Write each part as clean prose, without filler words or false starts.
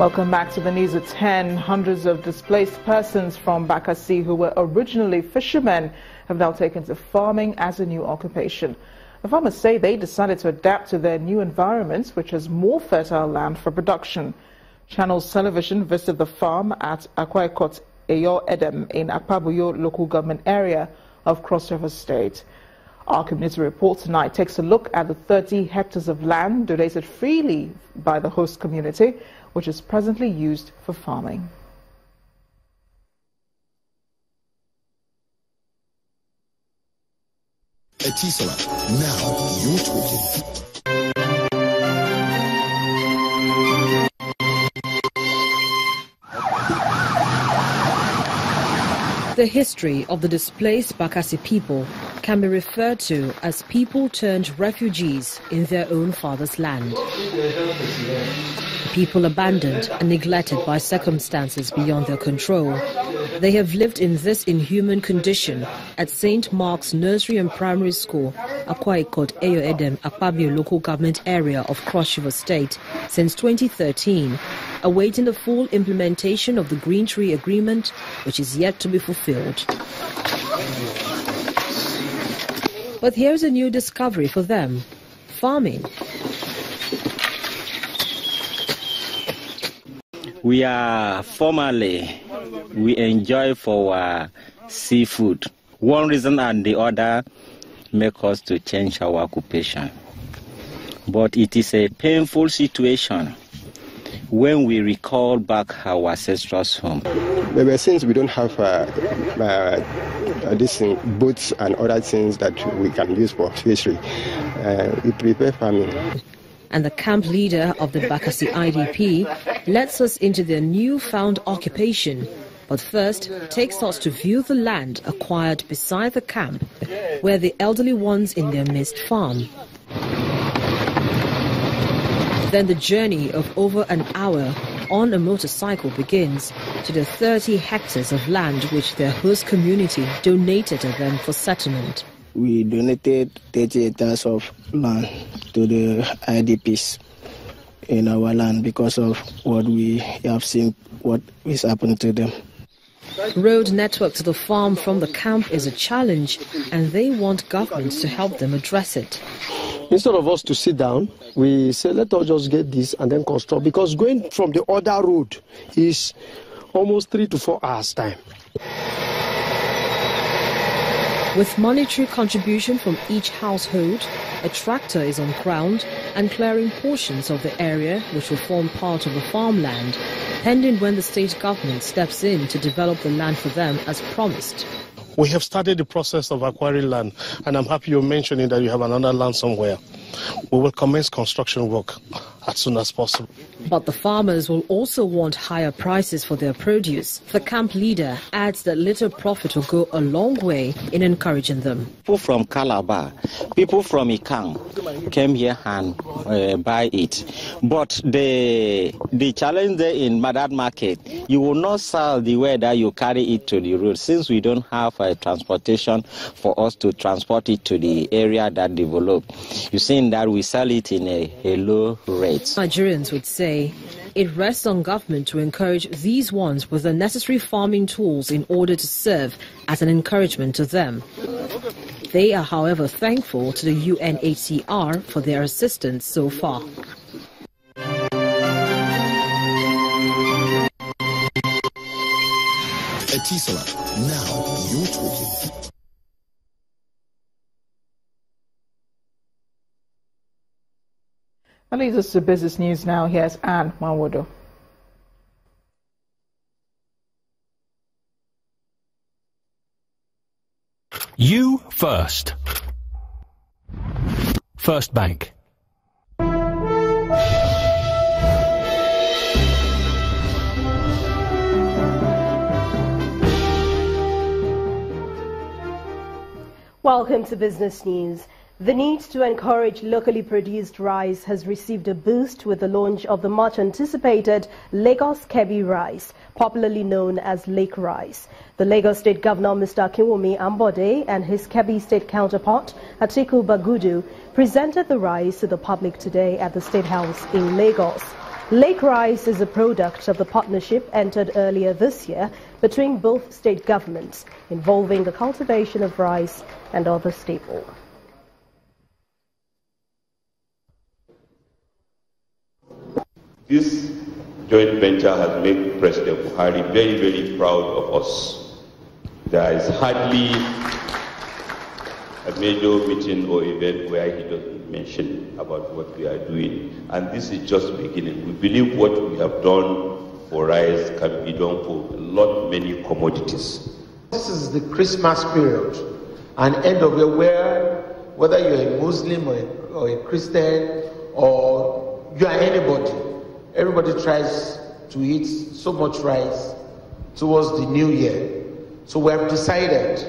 Welcome back to the news at 10. Hundreds of displaced persons from Bakasi who were originally fishermen have now taken to farming as a new occupation. The farmers say they decided to adapt to their new environment, which has more fertile land for production. Channels Television visited the farm at Akwa Edem in Akpabuyo local government area of Cross River State. Our community report tonight takes a look at the 30 hectares of land donated freely by the host community, which is presently used for farming. Etisola, now you're talking. The history of the displaced Bakasi people can be referred to as people turned refugees in their own father's land. People abandoned and neglected by circumstances beyond their control. They have lived in this inhuman condition at St. Mark's Nursery and Primary School, Akwa Edem, Akpabuyo local government area of Cross River State since 2013, awaiting the full implementation of the Green Tree Agreement, which is yet to be fulfilled. But here's a new discovery for them: farming. We enjoy for seafood. One reason and the other make us to change our occupation. But it is a painful situation when we recall back our ancestral home. Maybe since we don't have boats and other things that we can use for fishery, we prepare farming. And the camp leader of the Bakasi IDP lets us into their newfound occupation, but first takes us to view the land acquired beside the camp, where the elderly ones in their midst farm. Then the journey of over an hour on a motorcycle begins to the 30 hectares of land which their host community donated to them for settlement. We donated 30 hectares of land to the IDPs in our land because of what we have seen, what is happening to them. Road network to the farm from the camp is a challenge, and they want governments to help them address it. Instead of us to sit down, we say, let us just get this and then construct, because going from the other road is almost 3 to 4 hours time. With monetary contribution from each household, a tractor is on ground and clearing portions of the area which will form part of the farmland, pending when the state government steps in to develop the land for them as promised. We have started the process of acquiring land, and I'm happy you're mentioning that you have another land somewhere. We will commence construction work as soon as possible. But the farmers will also want higher prices for their produce. The camp leader adds that little profit will go a long way in encouraging them. People from Calabar, people from Ikang came here and buy it. But the challenge there in Madad Market, you will not sell the way that you carry it to the road, since we don't have a transportation for us to transport it to the area that developed. You see that we sell it in a low rate. Nigerians would say it rests on government to encourage these ones with the necessary farming tools in order to serve as an encouragement to them. They are, however, thankful to the UNHCR for their assistance so far. Etisola, now you're talking. That leads us to business news now. Here's Anne Mawodo. You first. First Bank. Welcome to Business News. The need to encourage locally produced rice has received a boost with the launch of the much-anticipated Lagos Kebbi rice, popularly known as Lake Rice. The Lagos State Governor, Mr. Akinwumi Ambode, and his Kebbi State counterpart, Atiku Bagudu, presented the rice to the public today at the State House in Lagos. Lake rice is a product of the partnership entered earlier this year between both state governments, involving the cultivation of rice and other staples. This joint venture has made President Buhari very, very proud of us. There is hardly a major meeting or event where he doesn't mention about what we are doing. And this is just beginning. We believe what we have done for rice can be done for many commodities. This is the Christmas period, an end of year where whether you're a Muslim or a Christian or you are anybody, everybody tries to eat so much rice towards the new year. So we have decided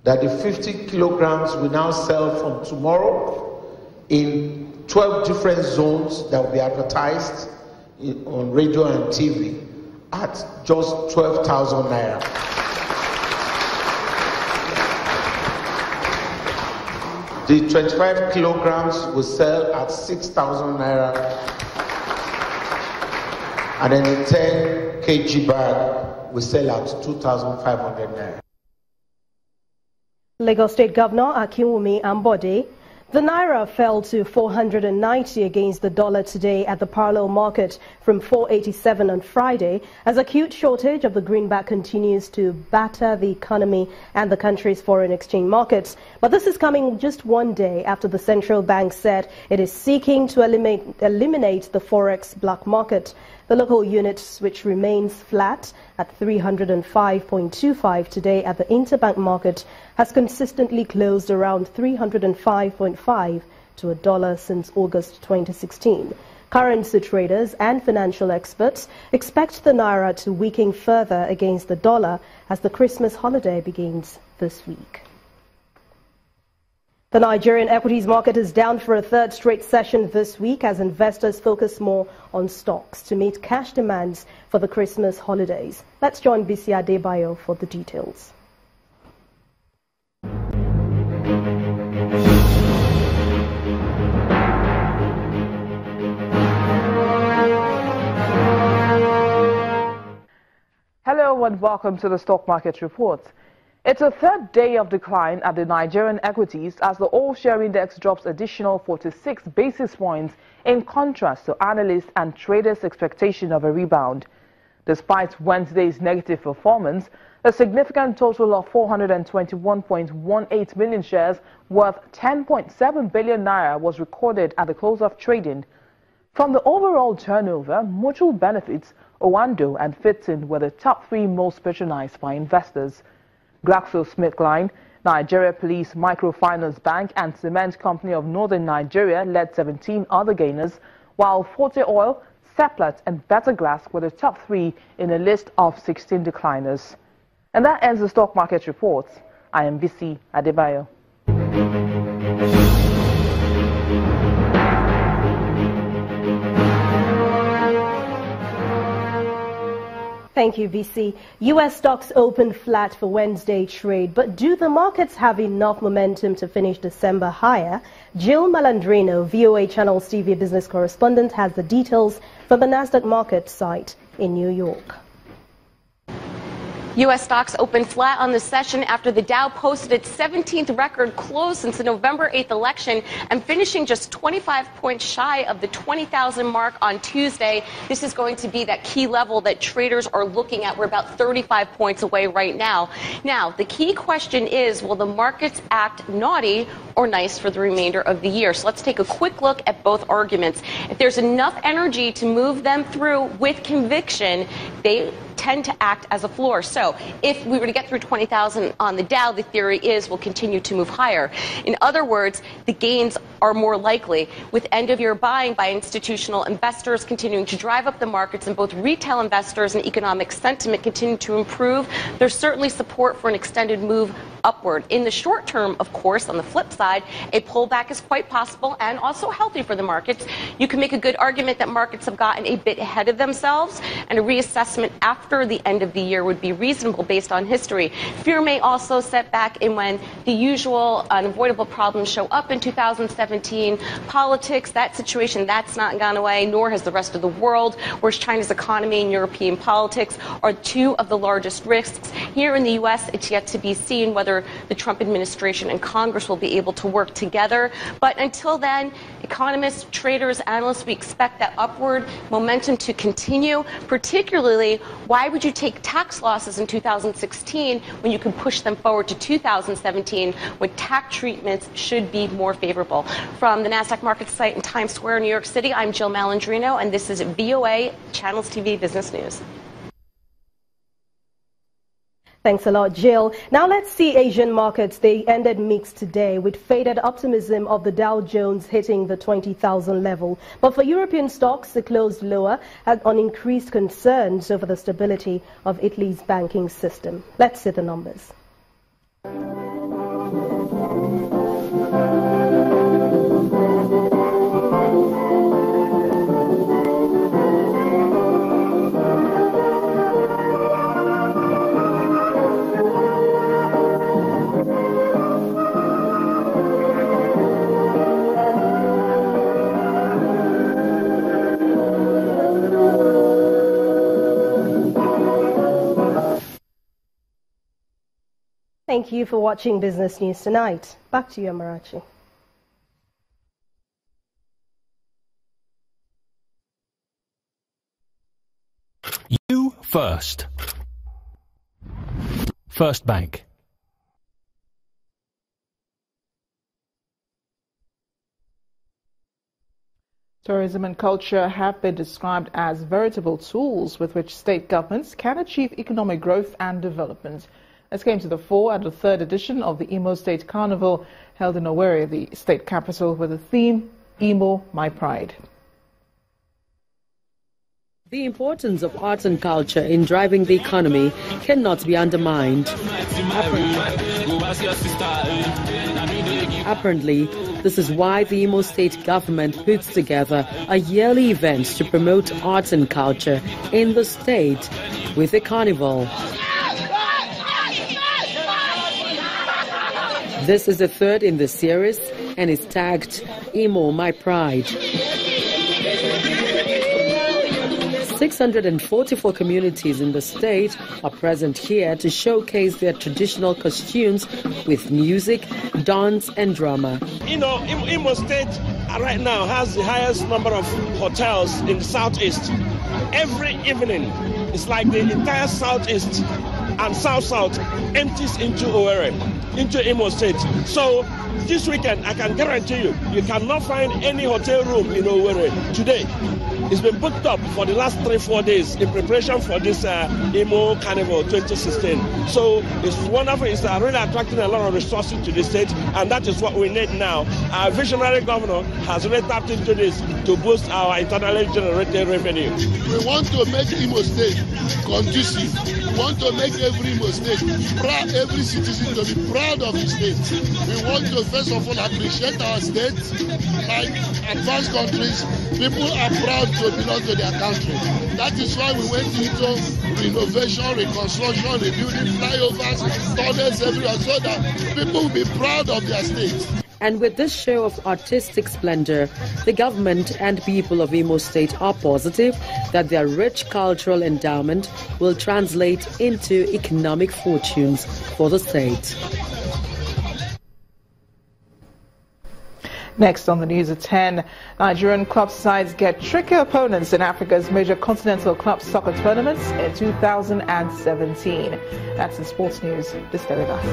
that the 50 kilograms we now sell from tomorrow in 12 different zones that will be advertised on radio and TV at just 12,000 naira. The 25 kilograms will sell at 6,000 naira, and then the 10 kg bag will sell at 2,500 naira. Lagos State Governor Akinwumi Ambode. The naira fell to 490 against the dollar today at the parallel market from 487 on Friday, as acute shortage of the greenback continues to batter the economy and the country's foreign exchange markets. But this is coming just one day after the central bank said it is seeking to eliminate the forex black market. The local unit, which remains flat at 305.25 today at the interbank market, has consistently closed around 305.5 to a dollar since August 2016. Currency traders and financial experts expect the naira to weaken further against the dollar as the Christmas holiday begins this week. The Nigerian equities market is down for a third straight session this week as investors focus more on stocks to meet cash demands for the Christmas holidays. Let's join Bisi Adebayo for the details. Hello and welcome to the Stock Market Report. It's a third day of decline at the Nigerian equities as the all-share index drops additional 46 basis points in contrast to analysts and traders' expectation of a rebound. Despite Wednesday's negative performance, a significant total of 421.18 million shares worth 10.7 billion naira was recorded at the close of trading. From the overall turnover, Mutual Benefits, Owando and Fitson were the top three most patronized by investors. GlaxoSmithKline, Nigeria Police Microfinance Bank and Cement Company of Northern Nigeria led 17 other gainers, while Forte Oil, Seplat and Better Glass were the top three in a list of 16 decliners. And that ends the Stock Market Report. I am Bisi Adebayo. Thank you, VC. U.S. stocks opened flat for Wednesday trade, but do the markets have enough momentum to finish December higher? Jill Malandrino, VOA Channel's TV business correspondent, has the details from the Nasdaq market site in New York. U.S. stocks opened flat on the session after the Dow posted its 17th record close since the November 8th election and finishing just 25 points shy of the 20,000 mark on Tuesday. This is going to be that key level that traders are looking at. We're about 35 points away right now. Now, the key question is, will the markets act naughty or nice for the remainder of the year? So let's take a quick look at both arguments. If there's enough energy to move them through with conviction, they tend to act as a floor. So if we were to get through 20,000 on the Dow, the theory is we'll continue to move higher. In other words, the gains are more likely, with end-of-year buying by institutional investors continuing to drive up the markets and both retail investors and economic sentiment continue to improve. There's certainly support for an extended move upward. In the short term, of course, on the flip side, a pullback is quite possible and also healthy for the markets. You can make a good argument that markets have gotten a bit ahead of themselves, and a reassessment after the end of the year would be reasonable based on history. Fear may also set back in when the usual unavoidable problems show up in 2017. Politics, that situation, that's not gone away, nor has the rest of the world, whereas China's economy and European politics are two of the largest risks. Here in the U.S., it's yet to be seen whether the Trump administration and Congress will be able to work together. But until then, economists, traders, analysts, we expect that upward momentum to continue. Particularly, why would you take tax losses in 2016 when you can push them forward to 2017 when tax treatments should be more favorable? From the NASDAQ market site in Times Square, New York City, I'm Jill Malandrino, and this is VOA Channels TV Business News. Thanks a lot, Jill. Now let's see Asian markets. They ended mixed today with faded optimism of the Dow Jones hitting the 20,000 level. But for European stocks, they closed lower on increased concerns over the stability of Italy's banking system. Let's see the numbers. Thank you for watching Business News Tonight. Back to you, Amarachi. You first. First Bank. Tourism and culture have been described as veritable tools with which state governments can achieve economic growth and development. This came to the fore at the third edition of the Imo State Carnival held in Owerri, the state capital, with the theme, Imo, My Pride. The importance of arts and culture in driving the economy cannot be undermined. Apparently, this is why the Imo State government puts together a yearly event to promote arts and culture in the state with a carnival. This is the third in the series and is tagged Imo, My Pride. 644 communities in the state are present here to showcase their traditional costumes with music, dance and drama. You know, Imo State right now has the highest number of hotels in the southeast. Every evening, it's like the entire southeast and south-south empties into Owerri, into Imo State. So this weekend, I can guarantee you, you cannot find any hotel room in Owerri today. It's been booked up for the last 3-4 days in preparation for this Imo Carnival 2016. So it's wonderful. It's really attracting a lot of resources to the state, and that is what we need now. Our visionary governor has really tapped into this to boost our internally generated revenue. We want to make Imo State conducive. We want to make every Imo State proud, every citizen to be proud of his state. We want to first of all appreciate our state. Like advanced countries, people are proud to belong to their country. That is why we went into renovation, reconstruction, rebuilding flyovers, tunnels everywhere, so that people will be proud of their state. And with this show of artistic splendor, the government and people of Imo State are positive that their rich cultural endowment will translate into economic fortunes for the state. Next on the news at 10, Nigerian club sides get trickier opponents in Africa's major continental club soccer tournaments in 2017. That's the sports news. Just stay with us.